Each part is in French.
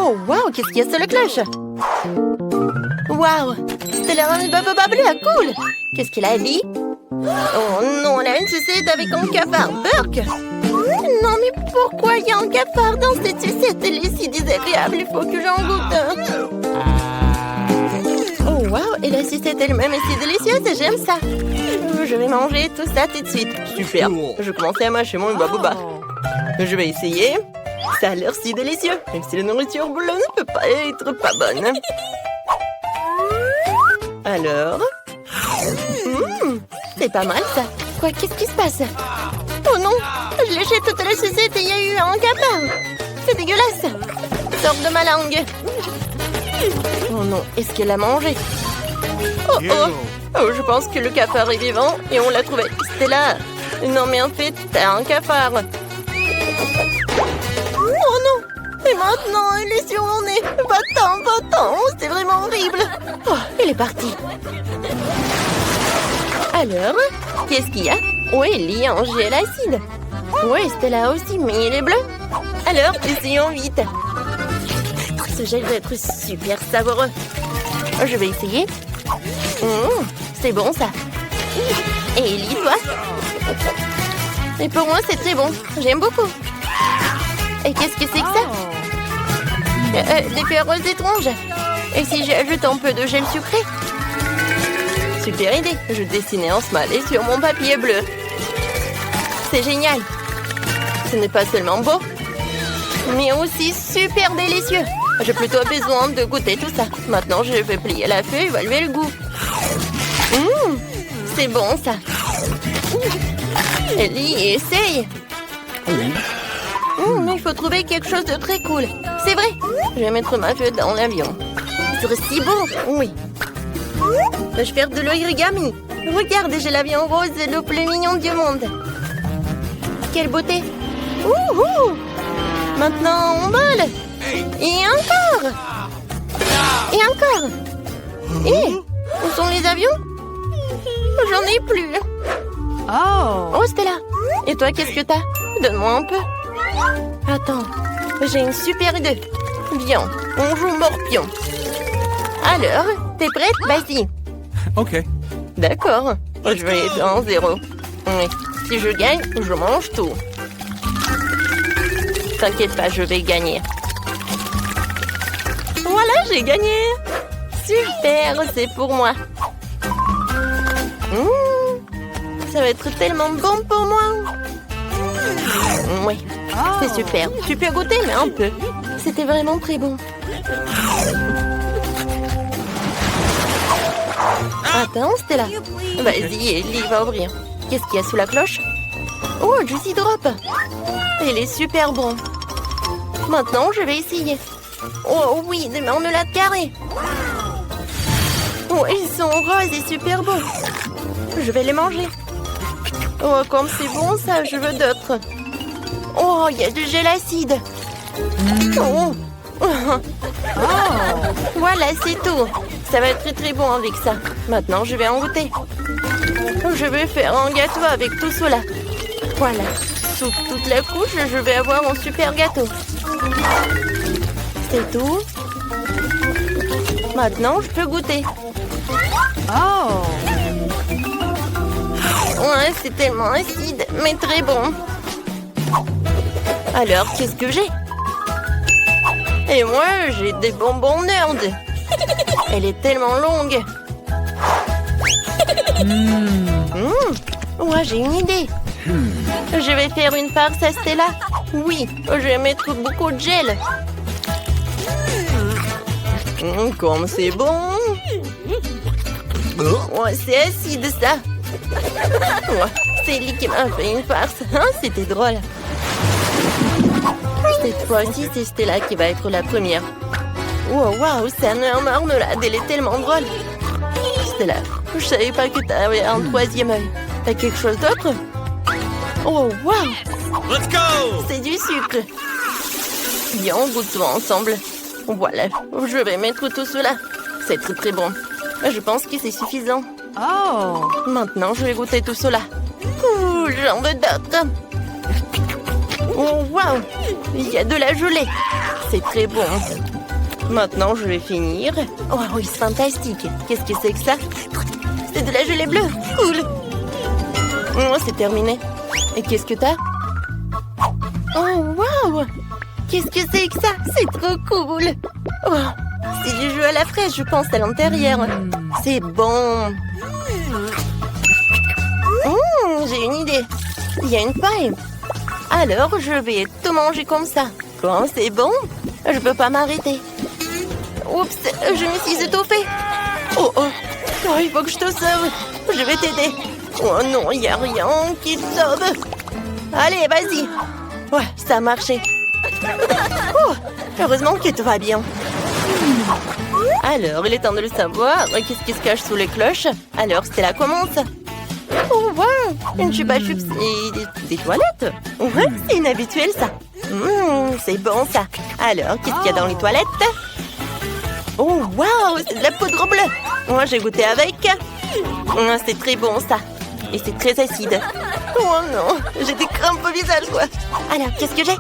Oh, waouh, qu'est-ce qu'il y a sur la cloche? Waouh, Stella a une bababa bleue, cool. Qu'est-ce qu'il a dit? Oh non, elle a une sucette avec un cafard, Burk. Non, mais pourquoi il y a un cafard dans cette sucette? Elle est si désagréable, il faut que j'en goûte. Oh, waouh, et la sucette elle-même est si délicieuse, j'aime ça. Je vais manger tout ça tout de suite. Super, je commençais à mâcher mon baboba. Je vais essayer. Ça a l'air si délicieux, même si la nourriture bleue ne peut pas être pas bonne. Alors... c'est pas mal, ça. Quoi, qu'est-ce qui se passe? Oh non, je léchais toute la sucette et il y a eu un cafard. C'est dégueulasse. Sors de ma langue. Oh non, est-ce qu'elle a mangé? Oh oh. Oh, je pense que le cafard est vivant et on l'a trouvé. Stella. Non, mais en fait, t'as un cafard. Oh non. Et maintenant, elle est sur mon nez. Va-t'en, va-t'en. C'est vraiment horrible. Oh, elle est partie. Alors, qu'est-ce qu'il y a? Oui, il y a un gel acide. Oui, Stella aussi, mais il est bleu. Alors, essayons vite. Ce gel va être super savoureux. Je vais essayer. C'est bon, ça. Et Ellie, toi? Et pour moi, c'est très bon. J'aime beaucoup. Et qu'est-ce que c'est que ça? Des fleurs roses étranges. Et si j'ajoute un peu de gel sucré? Super idée. Je dessinais un smiley sur mon papier bleu. C'est génial. Ce n'est pas seulement beau, mais aussi super délicieux. J'ai plutôt besoin de goûter tout ça. Maintenant, je vais plier la feuille et évaluer le goût. C'est bon, ça. Ellie, essaye. Mais il faut trouver quelque chose de très cool. C'est vrai. Je vais mettre ma feuille dans l'avion. Ce serait si beau. Oui. Peux-je faire de l'origami? Regarde, j'ai l'avion rose le plus mignon du monde. Quelle beauté. Maintenant, on vole. Et encore. Et encore. Et où sont les avions? J'en ai plus. Oh, Stella. Et toi, qu'est-ce que t'as? Donne-moi un peu. Attends, j'ai une super idée. Viens, on joue morpion. Alors, t'es prête? Vas-y. Ok. D'accord. Je vais être en 0. Oui. Si je gagne, je mange tout. T'inquiète pas, je vais gagner. Voilà, j'ai gagné. Super, c'est pour moi. Ça va être tellement bon pour moi. Oui, c'est super. Tu peux goûter, mais un peu. C'était vraiment très bon. Attends, Stella. Vas-y, Ellie va ouvrir. Qu'est-ce qu'il y a sous la cloche? Oh, Juicy Drop. Il est super bon. Maintenant, je vais essayer. Oh oui, des marmelades carrées. Oh, ils sont roses et super beaux. Je vais les manger. Oh, comme c'est bon ça, je veux d'autres. Oh, il y a du gel acide. Oh. Voilà, c'est tout. Ça va être très très bon avec ça. Maintenant, je vais en goûter. Je vais faire un gâteau avec tout cela. Voilà. Sous toute la couche, je vais avoir un super gâteau. C'est tout. Maintenant, je peux goûter. Oh. Ouais, c'est tellement acide, mais très bon. Alors, qu'est-ce que j'ai? Et moi, j'ai des bonbons nerd. Elle est tellement longue. Ouais, j'ai une idée. Je vais faire une farce à Stella. Oui, je vais mettre beaucoup de gel. Comme c'est bon. Ouais, c'est acide, ça. Ouais, c'est Ellie qui m'a fait une farce. C'était drôle. Cette fois-ci, c'est Stella qui va être la première. Wow, c'est un marmelade. Elle est tellement drôle. Stella, je savais pas que t'avais un troisième œil. T'as quelque chose d'autre? Oh, wow! Let's go! C'est du sucre. Bien, on goûte tout ensemble. Voilà, je vais mettre tout cela. C'est très très bon. Je pense que c'est suffisant. Oh! Maintenant, je vais goûter tout cela. J'en veux d'autres. Oh, wow! Il y a de la gelée. C'est très bon. Maintenant, je vais finir. Oh oui, c'est fantastique. Qu'est-ce que c'est que ça? C'est de la gelée bleue. Cool. Oh, c'est terminé. Et qu'est-ce que t'as? Oh, waouh! Qu'est-ce que c'est que ça? C'est trop cool. Oh, c'est du jus à la fraise, je pense, à l'intérieur. C'est bon. J'ai une idée. Il y a une paille. Alors, je vais tout manger comme ça. Quand c'est bon, je peux pas m'arrêter. Oups, je me suis étouffée. Oh, il faut que je te sauve. Je vais t'aider. Oh non, il n'y a rien qui te sauve. Allez, vas-y. Ouais, ça a marché. Oh, heureusement que tout va bien. Alors, il est temps de le savoir. Qu'est-ce qui se cache sous les cloches? Alors, Stella commence. Oh, wow, une chupa chups et des toilettes. Ouais, c'est inhabituel, ça. C'est bon, ça. Alors, qu'est-ce qu'il y a dans les toilettes? Oh, wow, c'est de la poudre bleue. Moi, j'ai goûté avec. C'est très bon, ça. Et c'est très acide. Oh non, j'ai des crampes au visage, quoi. Alors, qu'est-ce que j'ai?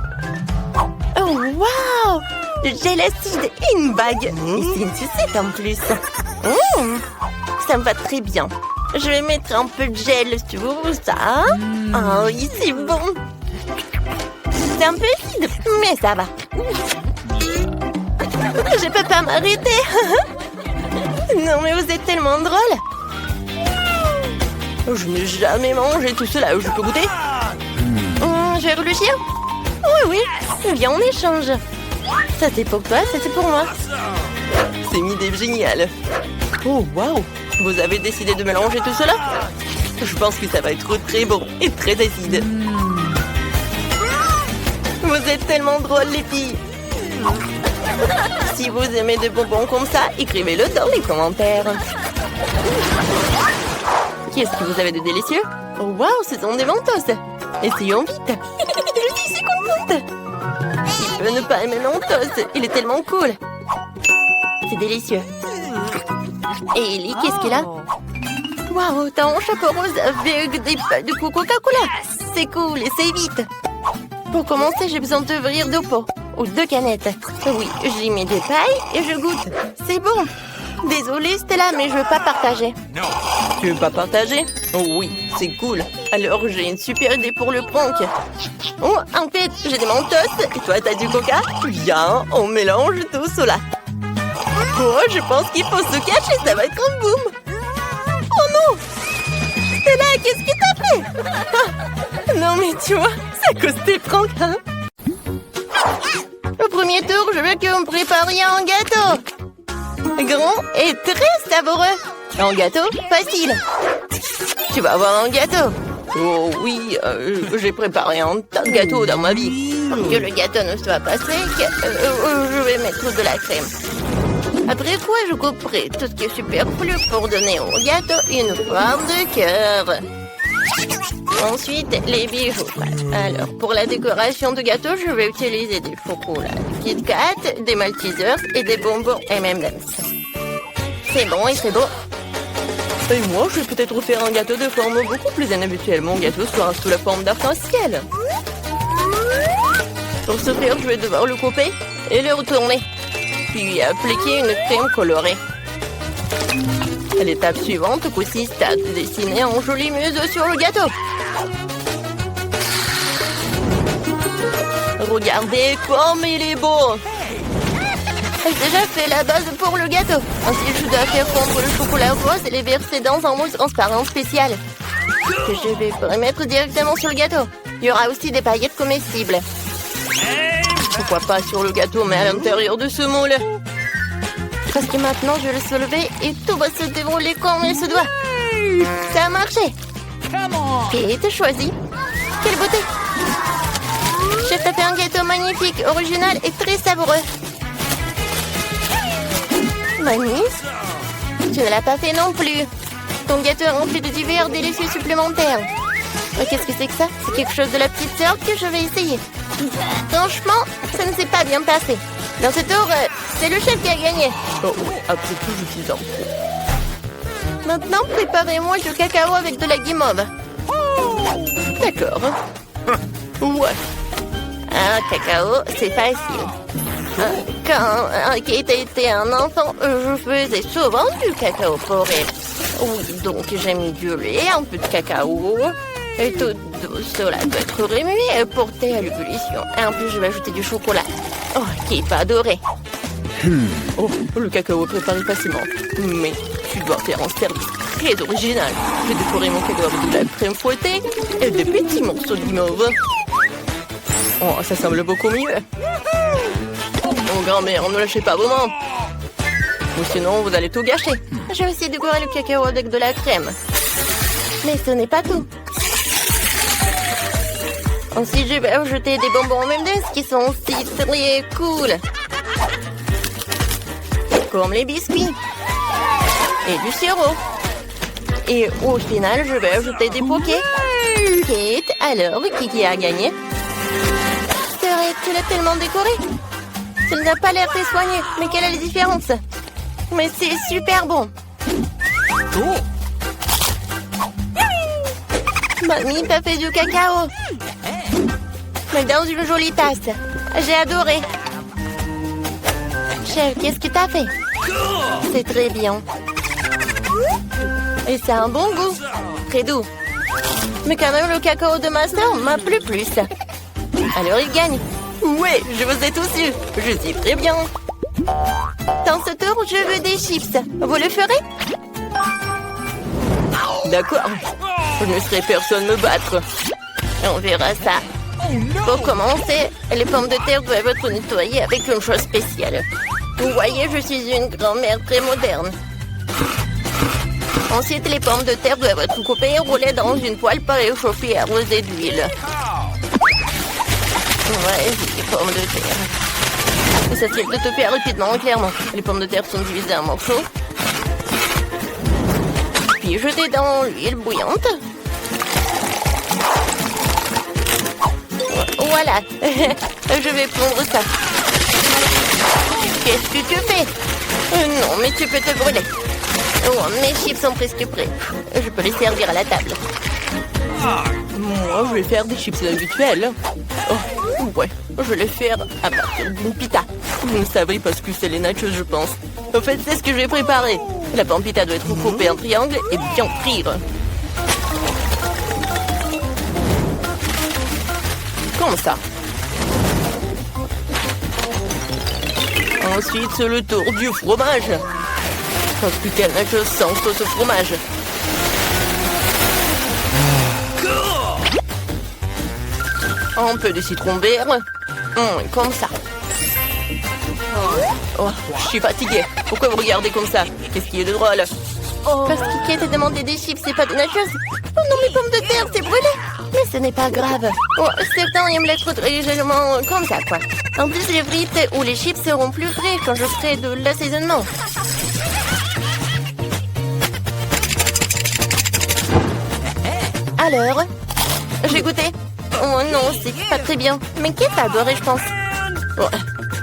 Oh, wow, le gel acide et une bague. Et c'est une sucette en plus. Ça me va très bien. Je vais mettre un peu de gel sur ça. Oh oui, c'est bon. C'est un peu acide, mais ça va. Je peux pas m'arrêter. Non, mais vous êtes tellement drôle. Je n'ai jamais mangé tout cela. Je peux goûter? Je vais réfléchir. Oui, viens, on échange. Ça, c'est pour toi, ça, c'est pour moi. C'est une idée géniale. Oh, waouh! Vous avez décidé de mélanger tout cela? Je pense que ça va être très bon et très acide. Vous êtes tellement drôles, les filles. Si vous aimez des bonbons comme ça, écrivez-le dans les commentaires. Qu'est-ce que vous avez de délicieux? Oh, waouh, ce sont des mentos. Essayons vite. Je suis si contente. Qui peut ne pas aimer mentos? Il est tellement cool. C'est délicieux. Et Ellie, qu'est-ce qu'elle a? Waouh, t'as un chapeau rose avec des pailles de Coca-Cola. C'est cool, essaye vite. Pour commencer, j'ai besoin d'ouvrir 2 pots. Ou 2 canettes. Oui, j'y mets des pailles et je goûte. C'est bon. Désolée, Stella, mais je veux pas partager. Tu veux pas partager? Oh oui, c'est cool. Alors, j'ai une super idée pour le prank. Oh, en fait, j'ai des mentos et toi, t'as du coca? Viens, on mélange tout cela. Oh, je pense qu'il faut se cacher, ça va être un boom. Oh non! Stella, qu'est-ce que t'as fait? Non, mais tu vois, c'est à cause des pranks, hein? Au premier tour, je veux qu'on prépare un gâteau. Grand et très savoureux. Un gâteau facile. Tu vas avoir un gâteau. Oh oui, j'ai préparé un tas de gâteaux dans ma vie. Pour que le gâteau ne soit pas sec, je vais mettre de la crème. Après quoi, je couperai tout ce qui est superflu pour donner au gâteau une forme de cœur. Ensuite, les bijoux. Alors, pour la décoration du gâteau, je vais utiliser des chocolats Kit Kat, des Maltesers et des bonbons M&M's. C'est bon et c'est beau. Et moi, je vais peut-être faire un gâteau de forme beaucoup plus inhabituelle. Mon gâteau sera sous la forme d'arc-en-ciel. Pour ce faire, je vais devoir le couper et le retourner. Puis appliquer une crème colorée. L'étape suivante consiste à dessiner un joli museau sur le gâteau. Regardez comme il est beau. J'ai déjà fait la base pour le gâteau. Ensuite, je dois faire fondre le chocolat rose et les verser dans un moule transparent spécial que je vais mettre directement sur le gâteau. Il y aura aussi des paillettes comestibles. Pourquoi pas sur le gâteau, mais à l'intérieur de ce moule. Parce que maintenant, je vais le soulever et tout va se dérouler comme il se doit. Ça a marché. Kate, choisis. Quelle beauté. Chef t'a fait un gâteau magnifique, original et très savoureux. Mamie, tu ne l'as pas fait non plus. Ton gâteau est rempli de divers délicieux supplémentaires. Qu'est-ce que c'est que ça? C'est quelque chose de la petite sœur que je vais essayer. Franchement, ça ne s'est pas bien passé. Dans ce tour, c'est le chef qui a gagné. Oh oui, après tout, je suis en pro. Maintenant, préparez-moi du cacao avec de la guimauve. D'accord. Ouais. Un cacao, c'est facile. Quand Kate était un enfant, je faisais souvent du cacao pour elle. Oui, donc j'ai mis du lait, un peu de cacao, et tout cela doit être remué pour thé à l'ébullition. Et en plus, je vais ajouter du chocolat. Oh, Kate va adorer. Oh, le cacao est préparé facilement. Mais tu dois faire un service très original. J'ai décoré mon cacao avec de la crème fouettée et des petits morceaux de guimauve. Oh, ça semble beaucoup mieux. Oh, grand-mère, ne lâchez pas vos mains. Ou sinon, vous allez tout gâcher. J'ai aussi décoré le cacao avec de la crème. Mais ce n'est pas tout. Ensuite, je vais ajouter des bonbons M&M's qui sont aussi très cool. Comme les biscuits. Et du sirop. Et au final, je vais ajouter des pokés. Kate, alors, qui a gagné? C'est vrai, tu l'as tellement décoré. Ça n'a pas l'air très soigné. Mais quelle est la différence? Mais c'est super bon. Mamie t'a fait du cacao. Mais dans une jolie tasse. J'ai adoré. Chef, qu'est-ce que t'as fait? C'est très bien. Et ça a un bon goût. Très doux. Mais quand même, le cacao de ma soeur m'a plu plus. Alors il gagne. Ouais, je vous ai tous eu. Je suis très bien. Dans ce tour, je veux des chips. Vous le ferez? D'accord. Je ne laisserai personne me battre. On verra ça. Pour commencer, les pommes de terre doivent être nettoyées avec une chose spéciale. Vous voyez, je suis une grand-mère très moderne. Ensuite, les pommes de terre doivent être coupées et roulées dans une poêle préchauffée et arrosée d'huile. Ouais, les pommes de terre. Ça tient de te faire rapidement, clairement. Les pommes de terre sont divisées en morceaux. Puis jetées dans l'huile bouillante. Voilà. Je vais prendre ça. Qu'est-ce que tu fais? Non, mais tu peux te brûler. Oh, mes chips sont presque prêts. Je peux les servir à la table. Moi, je vais faire des chips habituels. Oh, ouais, je vais les faire à partir d'une pita. Vous savez parce que c'est les nachos, je pense. En fait, c'est ce que je vais préparer. La pampita doit être coupée en triangle et bien frire. Comme ça. Ensuite, c'est le tour du fromage. Parce que quel nacho sans sauce au fromage. Un peu de citron vert. Comme ça. Oh, je suis fatiguée. Pourquoi vous regardez comme ça? Qu'est-ce qui est de drôle? Parce que Kate a demandé des chips, c'est pas des nachos. Oh non, mes pommes de terre, c'est brûlé. Mais ce n'est pas grave. Oh, certains aiment l'être très légèrement comme ça, quoi. En plus, les frites ou les chips seront plus frais quand je ferai de l'assaisonnement. Alors, j'ai goûté. Oh non, c'est pas très bien. Mais Kate a adoré, je pense. Oh,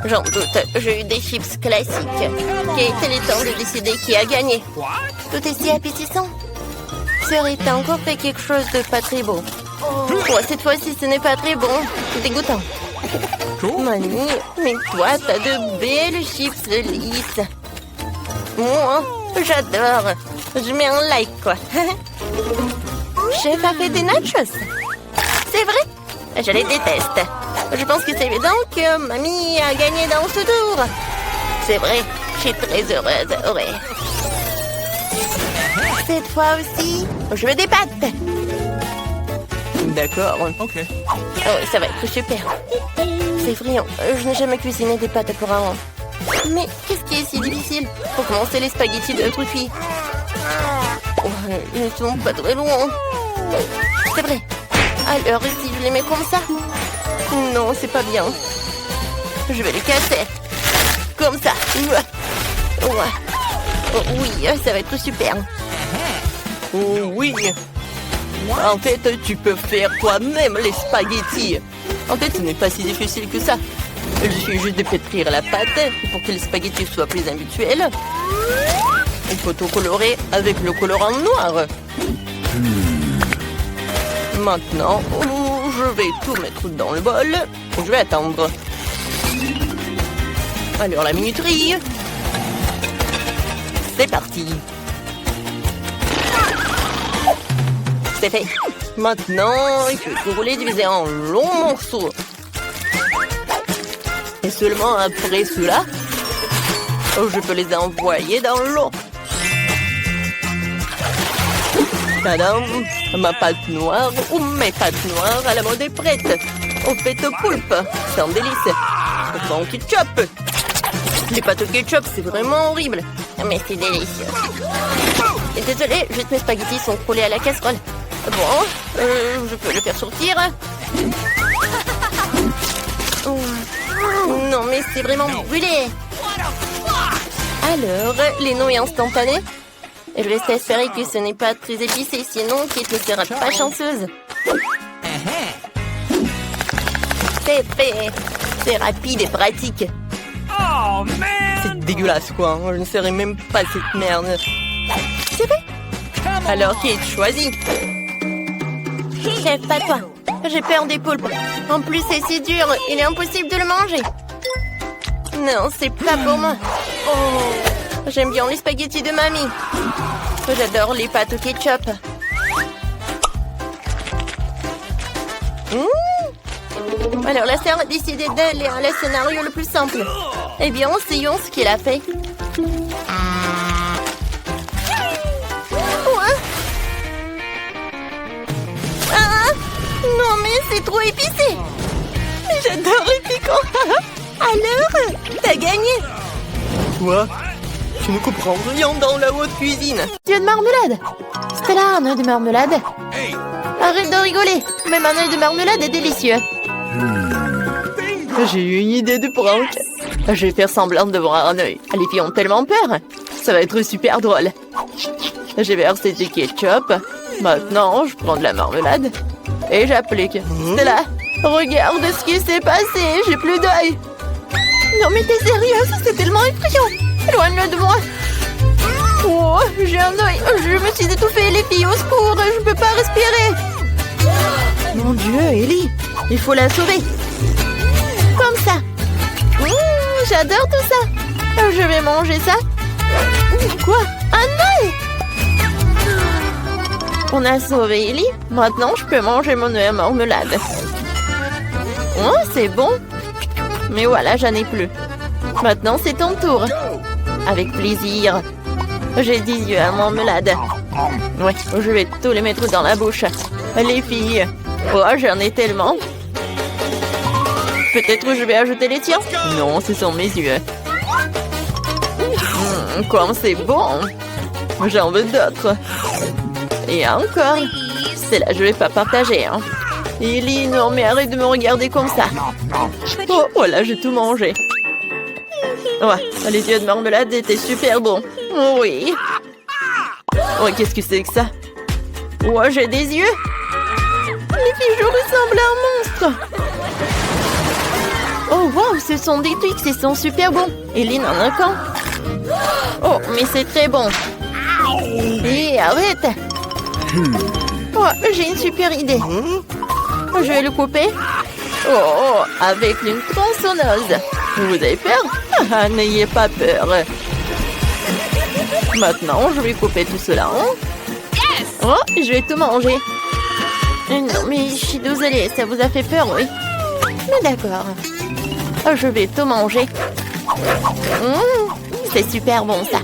j'en doute, j'ai eu des chips classiques. Kate, il est temps de décider qui a gagné. Tout est si appétissant. Serait encore fait quelque chose de pas très beau. Oh, cette fois-ci, ce n'est pas très bon. C'est dégoûtant. Mamie, mais toi, t'as de belles chips lisses. Moi, j'adore. Je mets un like, quoi. Chef a fait des nachos. C'est vrai? Je les déteste. Je pense que c'est évident que mamie a gagné dans ce tour. C'est vrai, je suis très heureuse. Ouais. Cette fois aussi, je veux des pâtes. D'accord. Ok. Oh, ça va être super. C'est friand. Je n'ai jamais cuisiné des pâtes auparavant. Mais qu'est-ce qui est si difficile? Pour commencer, les spaghettis doivent être cuits. Oh, ils ne sont pas très loin. C'est vrai. Alors, si je les mets comme ça? Non, c'est pas bien. Je vais les casser. Comme ça. Ouais. Oh, oui, ça va être super. Oh, oui. En fait, tu peux faire toi-même les spaghettis. En fait, ce n'est pas si difficile que ça. Il suffit juste de pétrir la pâte pour que les spaghettis soient plus habituels. Il faut tout colorer avec le colorant noir. Maintenant, je vais tout mettre dans le bol. Je vais attendre. Alors la minuterie. C'est parti. C'est fait. Maintenant, il faut tout rouler, diviser en longs morceaux. Et seulement après cela, je peux les envoyer dans l'eau. Tadam! Ma pâte noire ou mes pâtes noires à la mode est prête. Au fait au poulpe, c'est un délice. Au ketchup. Les pâtes au ketchup, c'est vraiment horrible. Mais c'est délicieux. Et désolé, juste mes spaghettis sont collés à la casserole. Bon, je peux le faire sortir. Non, mais c'est vraiment brûlé. Alors, les nouilles instantanées. Je reste à espérer que ce n'est pas très épicé, sinon Kate ne sera pas chanceuse. C'est fait. C'est rapide et pratique. C'est dégueulasse, quoi. Je ne serais même pas cette merde. C'est fait. Alors, Kate, choisis. Chef, pas toi. J'ai peur des poulpes. En plus, c'est si dur. Il est impossible de le manger. Non, c'est pas pour moi. Oh, j'aime bien les spaghettis de mamie. J'adore les pâtes au ketchup. Alors, la sœur a décidé d'aller à le scénario le plus simple. Eh bien, essayons ce qu'il a fait. Non, mais c'est trop épicé. J'adore les piquants. Alors, t'as gagné. Quoi? Tu ne comprends rien dans la haute cuisine. Dieu de marmelade. Stella, un œuf de marmelade. Arrête de rigoler. Même un œuf de marmelade est délicieux. J'ai eu une idée de prank. Je vais faire semblant de voir un œil. Les filles ont tellement peur. Ça va être super drôle. J'ai versé du ketchup. Maintenant, je prends de la marmelade. Et j'applique. Stella, regarde ce qui s'est passé. J'ai plus d'œil. Non mais t'es sérieuse? C'est tellement effrayant. Éloigne-le de moi. Oh, j'ai un œil. Je me suis étouffée. Les filles, au secours. Je peux pas respirer. Mon Dieu, Ellie. Il faut la sauver. Comme ça. J'adore tout ça. Je vais manger ça. Quoi? Un œil? On a sauvé Ellie. Maintenant, je peux manger mon œuf à marmelade. Oh, c'est bon. Mais voilà, j'en ai plus. Maintenant, c'est ton tour. Avec plaisir. J'ai 10 yeux à marmelade. Ouais, je vais tous les mettre dans la bouche. Les filles. Oh, j'en ai tellement. Peut-être je vais ajouter les tiens. Non, ce sont mes yeux. Comme c'est bon. J'en veux d'autres. Et encore. C'est là, je vais pas partager. Hein. Ellie, non, mais arrête de me regarder comme ça. Oh, voilà, j'ai tout mangé. Ouais, les yeux de marmelade étaient super bons. Oui. Oh, qu'est-ce que c'est que ça? Oh, j'ai des yeux. Les filles, je ressemble à un monstre. Oh, wow, ce sont des Twix, ils sont super bons. Ellie n'en a qu'un. Oh, mais c'est très bon. Et arrête. Oh, j'ai une super idée. Je vais le couper. Oh, avec une tronçonneuse. Vous avez peur? Ah, n'ayez pas peur. Maintenant, je vais couper tout cela. Oh, je vais tout manger. Non, mais je suis désolée, ça vous a fait peur, oui? Mais d'accord. Je vais tout manger. C'est super bon, ça.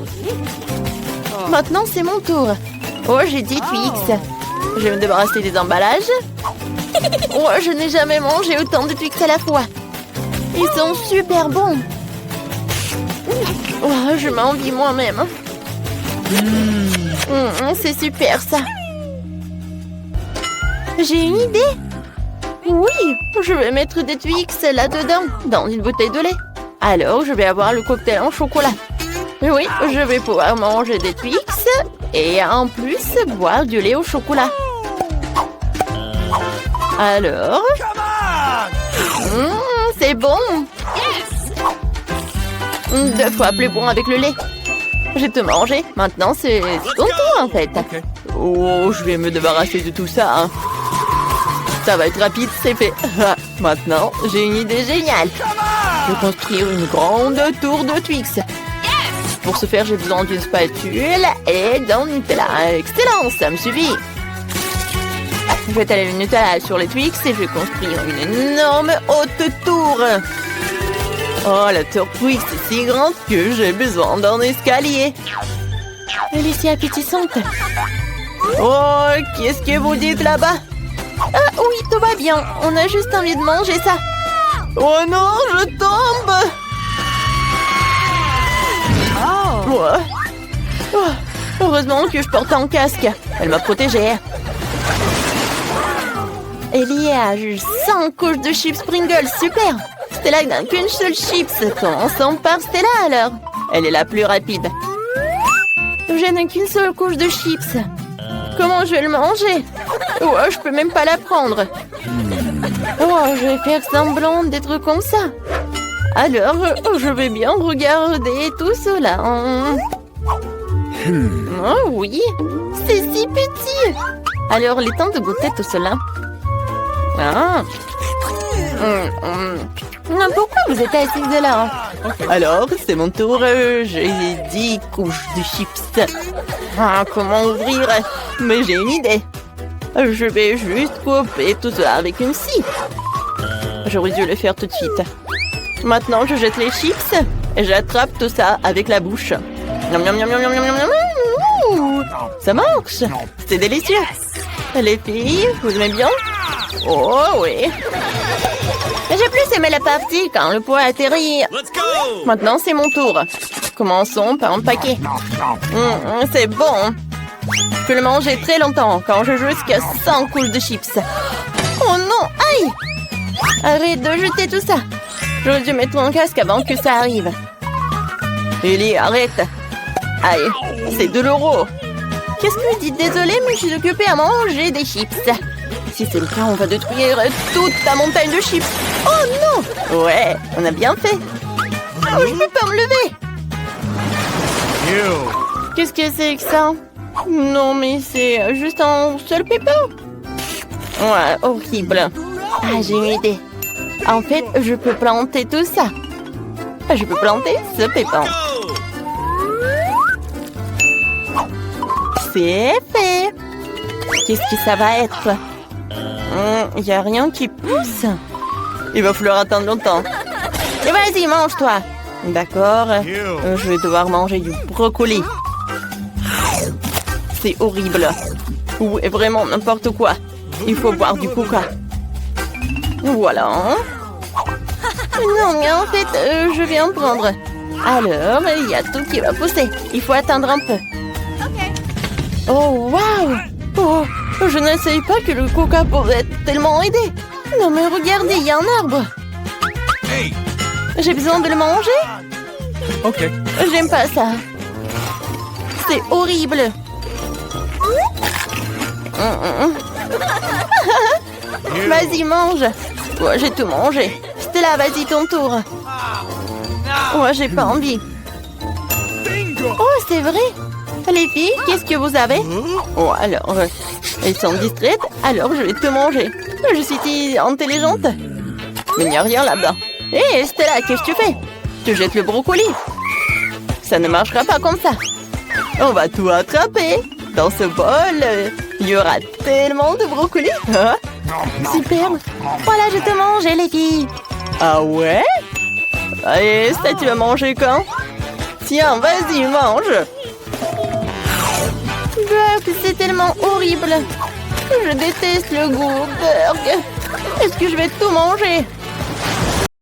Maintenant, c'est mon tour. Oh, j'ai 10 Twix. Je vais me débarrasser des emballages. Oh, je n'ai jamais mangé autant de Twix à la fois. Ils sont super bons. Oh, je m'envie moi-même. C'est super, ça. J'ai une idée. Oui, je vais mettre des Twix là-dedans, dans une bouteille de lait. Alors, je vais avoir le cocktail en chocolat. Oui, je vais pouvoir manger des Twix et en plus boire du lait au chocolat. Alors, c'est bon. 2 fois plus bon avec le lait. J'ai tout mangé. Maintenant, c'est ton tour, en fait. Oh, je vais me débarrasser de tout ça. Hein. Ça va être rapide, c'est fait. Maintenant, j'ai une idée géniale. Je vais construire une grande tour de Twix. Pour ce faire, j'ai besoin d'une spatule et d'un Nutella. Excellent, ça me suffit. Je vais étaler le Nutella sur les Twix et je vais construire une énorme haute tour. Oh, la tour Twix est si grande que j'ai besoin d'un escalier. Elle est si appétissante. Oh, qu'est-ce que vous dites là-bas? Ah oui, tout va bien. On a juste envie de manger ça. Oh non, je tombe. Oh, heureusement que je porte un casque. Elle m'a protégée. Il y a juste 5 couches de chips Pringles. Super. Stella n'a qu'une seule chips. Commençons par Stella alors. Elle est la plus rapide. Je n'ai qu'une seule couche de chips. Comment je vais le manger? Oh, je peux même pas la prendre. Oh, je vais faire semblant d'être comme ça. Alors, je vais bien regarder tout cela. Oh oui, c'est si petit. Alors, il est temps de goûter tout cela. Ah. Pourquoi vous êtes assise là? Alors, c'est mon tour. J'ai 10 couches de chips. Ah, comment ouvrir? Mais j'ai une idée. Je vais juste couper tout cela avec une scie. J'aurais dû le faire tout de suite. Maintenant, je jette les chips et j'attrape tout ça avec la bouche. Miam, miam, miam, miam, miam, miam, miam. Ouh, ça marche. C'est délicieux. Les filles, vous aimez bien? Oh oui. J'ai plus aimé la partie quand le poids atterrit. Maintenant, c'est mon tour. Commençons par empaquer. C'est bon. Je peux le manger très longtemps quand je joue jusqu'à 100 couches de chips. Oh non, aïe! Arrête de jeter tout ça. J'aurais dû mettre mon casque avant que ça arrive. Ellie, arrête. Aïe, c'est de l'euro. Qu'est-ce que vous dites? Désolée, mais je suis occupée à manger des chips. Si c'est le cas, on va détruire toute ta montagne de chips. Oh non! Ouais, on a bien fait. Oh, je peux pas me lever. Qu'est-ce que c'est que ça? Non, mais c'est juste un seul pépin. Ouais, horrible. Ah, j'ai une idée. En fait, je peux planter tout ça. Je peux planter ce pépin. C'est fait. Qu'est-ce que ça va être? Il n'y a rien qui pousse. Il va falloir attendre longtemps. Et vas-y, mange-toi. D'accord. Je vais devoir manger du brocoli. C'est horrible. Ou vraiment n'importe quoi. Il faut boire du coca. Voilà. Non, mais en fait, je viens de prendre. Alors, il y a tout qui va pousser. Il faut attendre un peu. Oh, waouh! Oh, je ne savais pas que le coca pouvait tellement aider. Non, mais regardez, il y a un arbre. J'ai besoin de le manger? Ok. J'aime pas ça. C'est horrible. Vas-y, mange. Toi, j'ai tout mangé. Stella, vas-y, ton tour. Moi, j'ai pas envie. Oh, c'est vrai. Les filles, qu'est-ce que vous avez? Oh, alors, elles sont distraites, alors je vais te manger. Je suis si intelligente. Mais il n'y a rien là-bas. Hé, Stella, qu'est-ce que tu fais? Tu jettes le brocoli. Ça ne marchera pas comme ça. On va tout attraper. Dans ce bol, il y aura tellement de brocoli. Hein? Super. Voilà, je te mange, les filles. Ah ouais? Allez, ça, tu vas manger quand? Tiens, vas-y, mange. C'est tellement horrible. Je déteste le goût. Burg. Est-ce que je vais tout manger?